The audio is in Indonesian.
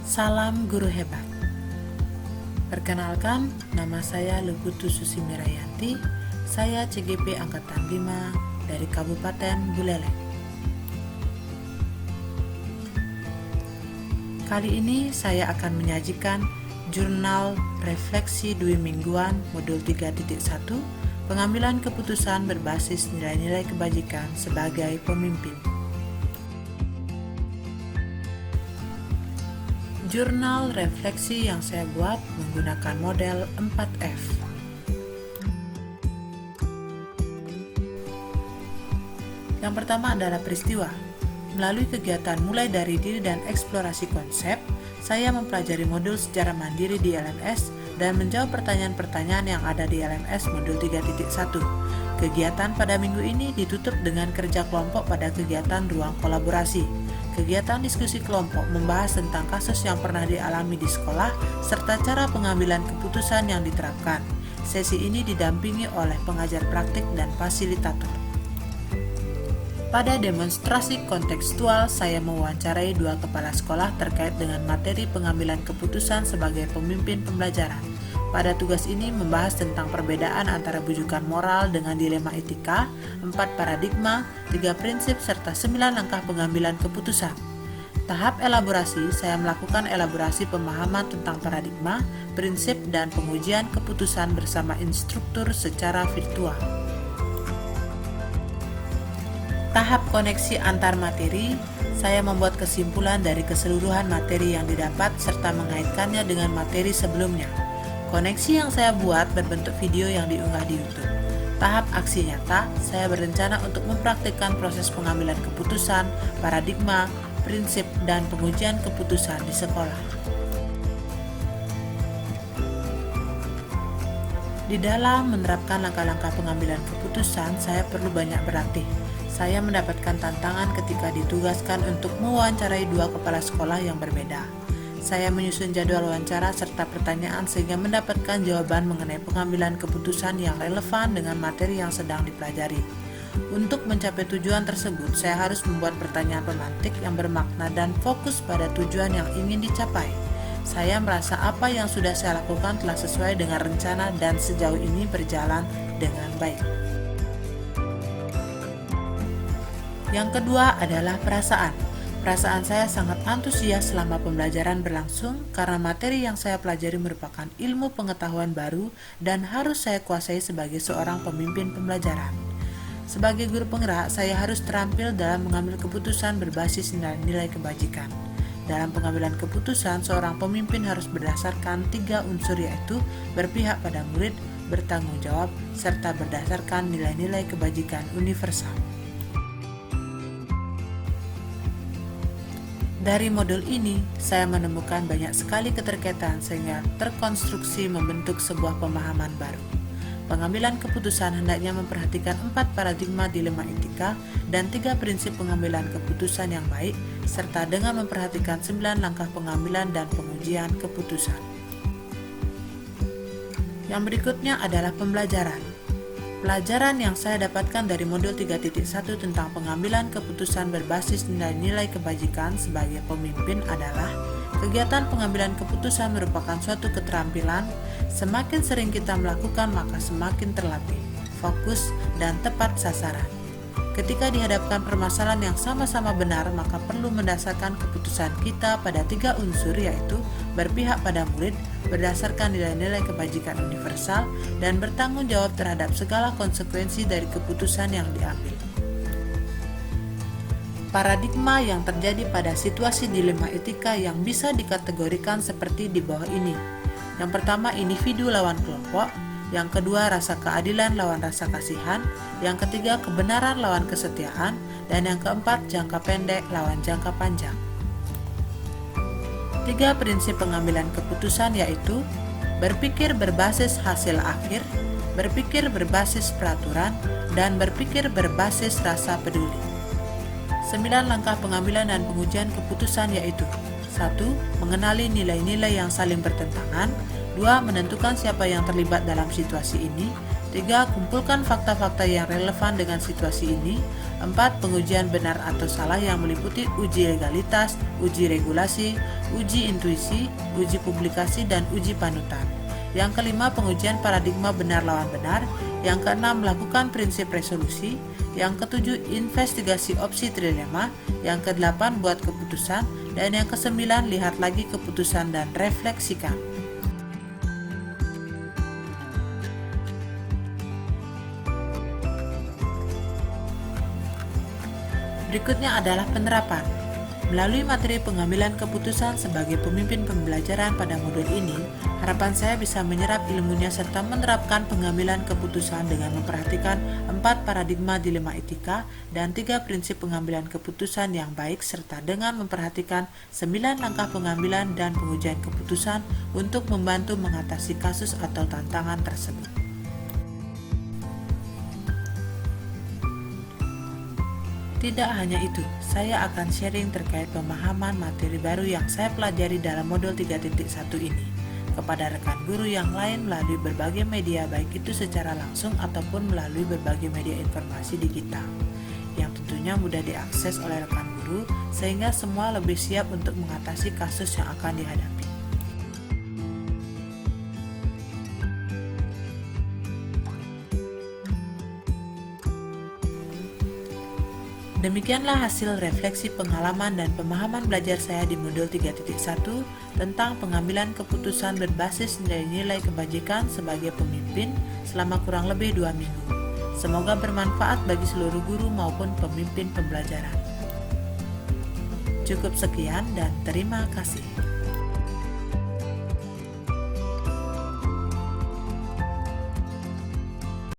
Salam guru hebat. Perkenalkan, nama saya Leputu Susi Mirayanti. Saya CGP Angkatan 5 dari Kabupaten Buleleng. Kali ini saya akan menyajikan jurnal refleksi dwi mingguan modul 3.1 pengambilan keputusan berbasis nilai-nilai kebajikan sebagai pemimpin. Jurnal refleksi yang saya buat menggunakan model 4F. Yang pertama adalah peristiwa. Melalui kegiatan mulai dari diri dan eksplorasi konsep, saya mempelajari modul secara mandiri di LMS dan menjawab pertanyaan-pertanyaan yang ada di LMS modul 3.1. Kegiatan pada minggu ini ditutup dengan kerja kelompok pada kegiatan ruang kolaborasi. Kegiatan diskusi kelompok membahas tentang kasus yang pernah dialami di sekolah serta cara pengambilan keputusan yang diterapkan. Sesi ini didampingi oleh pengajar praktik dan fasilitator. Pada demonstrasi kontekstual, saya mewawancarai 2 kepala sekolah terkait dengan materi pengambilan keputusan sebagai pemimpin pembelajaran. Pada tugas ini membahas tentang perbedaan antara bujukan moral dengan dilema etika, 4 paradigma, 3 prinsip, serta 9 langkah pengambilan keputusan. Tahap elaborasi, saya melakukan elaborasi pemahaman tentang paradigma, prinsip, dan pengujian keputusan bersama instruktur secara virtual. Tahap koneksi antar materi, saya membuat kesimpulan dari keseluruhan materi yang didapat serta mengaitkannya dengan materi sebelumnya. Koneksi yang saya buat berbentuk video yang diunggah di YouTube. Tahap aksi nyata, saya berencana untuk mempraktikkan proses pengambilan keputusan, paradigma, prinsip, dan pengujian keputusan di sekolah. Di dalam menerapkan langkah-langkah pengambilan keputusan, saya perlu banyak berlatih. Saya mendapatkan tantangan ketika ditugaskan untuk mewawancarai 2 kepala sekolah yang berbeda. Saya menyusun jadwal wawancara serta pertanyaan sehingga mendapatkan jawaban mengenai pengambilan keputusan yang relevan dengan materi yang sedang dipelajari. Untuk mencapai tujuan tersebut, saya harus membuat pertanyaan pemantik yang bermakna dan fokus pada tujuan yang ingin dicapai. Saya merasa apa yang sudah saya lakukan telah sesuai dengan rencana dan sejauh ini berjalan dengan baik. Yang kedua adalah perasaan. Perasaan saya sangat antusias selama pembelajaran berlangsung karena materi yang saya pelajari merupakan ilmu pengetahuan baru dan harus saya kuasai sebagai seorang pemimpin pembelajaran. Sebagai guru penggerak, saya harus terampil dalam mengambil keputusan berbasis nilai-nilai kebajikan. Dalam pengambilan keputusan, seorang pemimpin harus berdasarkan 3 unsur, yaitu berpihak pada murid, bertanggung jawab, serta berdasarkan nilai-nilai kebajikan universal. Dari modul ini, saya menemukan banyak sekali keterkaitan sehingga terkonstruksi membentuk sebuah pemahaman baru. Pengambilan keputusan hendaknya memperhatikan 4 paradigma dilema etika dan 3 prinsip pengambilan keputusan yang baik, serta dengan memperhatikan 9 langkah pengambilan dan pengujian keputusan. Yang berikutnya adalah pembelajaran. Pelajaran yang saya dapatkan dari modul 3.1 tentang pengambilan keputusan berbasis nilai-nilai kebajikan sebagai pemimpin adalah kegiatan pengambilan keputusan merupakan suatu keterampilan. Semakin sering kita melakukan, maka semakin terlatih, fokus, dan tepat sasaran. Ketika dihadapkan permasalahan yang sama-sama benar, maka perlu mendasarkan keputusan kita pada 3 unsur, yaitu berpihak pada murid, berdasarkan nilai-nilai kebajikan universal, dan bertanggung jawab terhadap segala konsekuensi dari keputusan yang diambil. Paradigma yang terjadi pada situasi dilema etika yang bisa dikategorikan seperti di bawah ini. Yang pertama, individu lawan kelompok. Yang kedua, rasa keadilan lawan rasa kasihan. Yang ketiga, kebenaran lawan kesetiaan. Dan yang keempat, jangka pendek lawan jangka panjang. 3 prinsip pengambilan keputusan yaitu berpikir berbasis hasil akhir, berpikir berbasis peraturan, dan berpikir berbasis rasa peduli. 9 langkah pengambilan dan pengujian keputusan yaitu 1. Mengenali nilai-nilai yang saling bertentangan. 2. Menentukan siapa yang terlibat dalam situasi ini. 3. Kumpulkan fakta-fakta yang relevan dengan situasi ini. 4. Pengujian benar atau salah yang meliputi uji legalitas, uji regulasi, uji intuisi, uji publikasi, dan uji panutan. Yang kelima, pengujian paradigma benar lawan benar. Yang keenam, melakukan prinsip resolusi. Yang ketujuh, investigasi opsi trilema. Yang kedelapan, buat keputusan. Dan yang kesembilan, lihat lagi keputusan dan refleksikan. Berikutnya adalah penerapan. Melalui materi pengambilan keputusan sebagai pemimpin pembelajaran pada modul ini, harapan saya bisa menyerap ilmunya serta menerapkan pengambilan keputusan dengan memperhatikan 4 paradigma dilema etika dan 3 prinsip pengambilan keputusan yang baik serta dengan memperhatikan 9 langkah pengambilan dan pengujian keputusan untuk membantu mengatasi kasus atau tantangan tersebut. Tidak hanya itu, saya akan sharing terkait pemahaman materi baru yang saya pelajari dalam modul 3.1 ini kepada rekan guru yang lain melalui berbagai media, baik itu secara langsung ataupun melalui berbagai media informasi digital yang tentunya mudah diakses oleh rekan guru sehingga semua lebih siap untuk mengatasi kasus yang akan dihadapi. Demikianlah hasil refleksi pengalaman dan pemahaman belajar saya di modul 3.1 tentang pengambilan keputusan berbasis nilai-nilai kebajikan sebagai pemimpin selama kurang lebih 2 minggu. Semoga bermanfaat bagi seluruh guru maupun pemimpin pembelajaran. Cukup sekian dan terima kasih.